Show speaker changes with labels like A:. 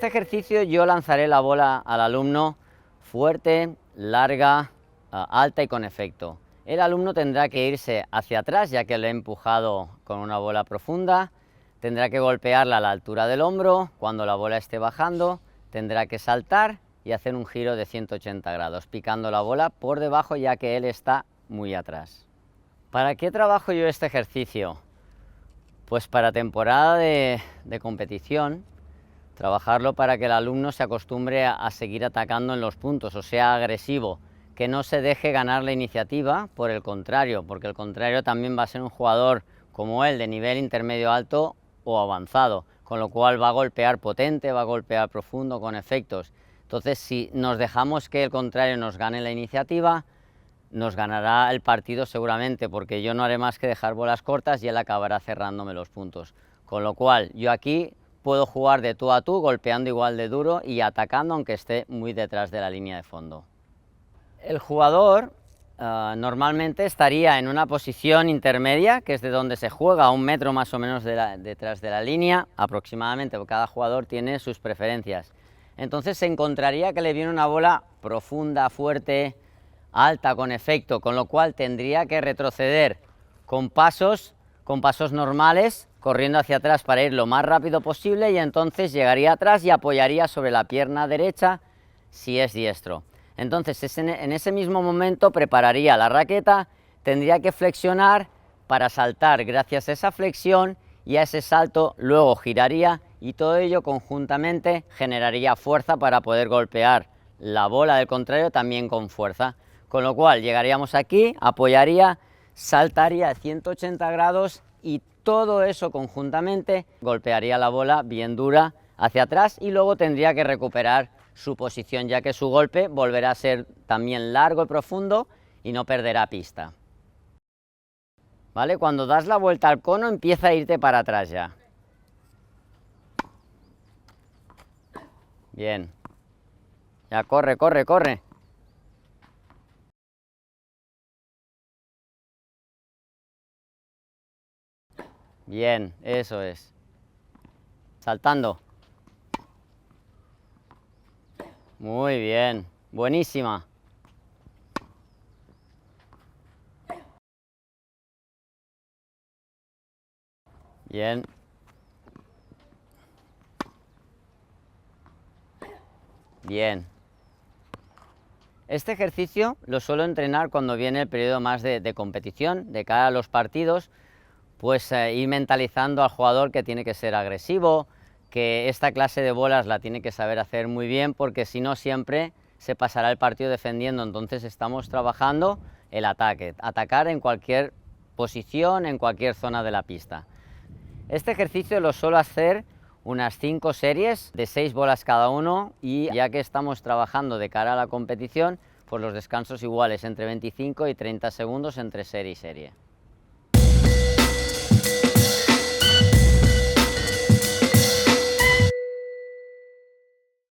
A: este ejercicio yo lanzaré la bola al alumno fuerte, larga, alta y con efecto. El alumno tendrá que irse hacia atrás, ya que lo he empujado con una bola profunda, tendrá que golpearla a la altura del hombro, cuando la bola esté bajando, tendrá que saltar y hacer un giro de 180 grados, picando la bola por debajo, ya que él está muy atrás. ¿Para qué trabajo yo este ejercicio? Pues para temporada de competición, trabajarlo para que el alumno se acostumbre a seguir atacando en los puntos, o sea, agresivo, que no se deje ganar la iniciativa por el contrario, porque el contrario también va a ser un jugador como él, de nivel intermedio alto o avanzado, con lo cual va a golpear potente, va a golpear profundo, con efectos. Entonces, si nos dejamos que el contrario nos gane la iniciativa, nos ganará el partido seguramente, porque yo no haré más que dejar bolas cortas y él acabará cerrándome los puntos. Con lo cual, yo aquí puedo jugar de tú a tú, golpeando igual de duro y atacando, aunque esté muy detrás de la línea de fondo. El jugador normalmente estaría en una posición intermedia, que es de donde se juega, a 1 metro más o menos detrás de la línea, aproximadamente, porque cada jugador tiene sus preferencias. Entonces se encontraría que le viene una bola profunda, fuerte, alta, con efecto, con lo cual tendría que retroceder con pasos normales, corriendo hacia atrás para ir lo más rápido posible, y entonces llegaría atrás y apoyaría sobre la pierna derecha si es diestro. Entonces en ese mismo momento prepararía la raqueta, tendría que flexionar para saltar gracias a esa flexión, y a ese salto luego giraría, y todo ello conjuntamente generaría fuerza para poder golpear la bola del contrario también con fuerza. Con lo cual llegaríamos aquí, apoyaría, saltaría a 180 grados y todo eso conjuntamente golpearía la bola bien dura hacia atrás, y luego tendría que recuperar su posición, ya que su golpe volverá a ser también largo y profundo y no perderá pista. ¿Vale? Cuando das la vuelta al cono, empieza a irte para atrás ya. Bien. Ya corre, corre, corre. Bien, eso es. Saltando. Muy bien, buenísima. Bien. Bien. Este ejercicio lo suelo entrenar cuando viene el periodo más de competición, de cara a los partidos, pues ir mentalizando al jugador que tiene que ser agresivo, que esta clase de bolas la tiene que saber hacer muy bien, porque si no siempre se pasará el partido defendiendo. Entonces estamos trabajando el ataque, atacar en cualquier posición, en cualquier zona de la pista. Este ejercicio lo suelo hacer unas 5 series de 6 bolas cada uno, y ya que estamos trabajando de cara a la competición, pues los descansos iguales, entre 25 y 30 segundos entre serie y serie.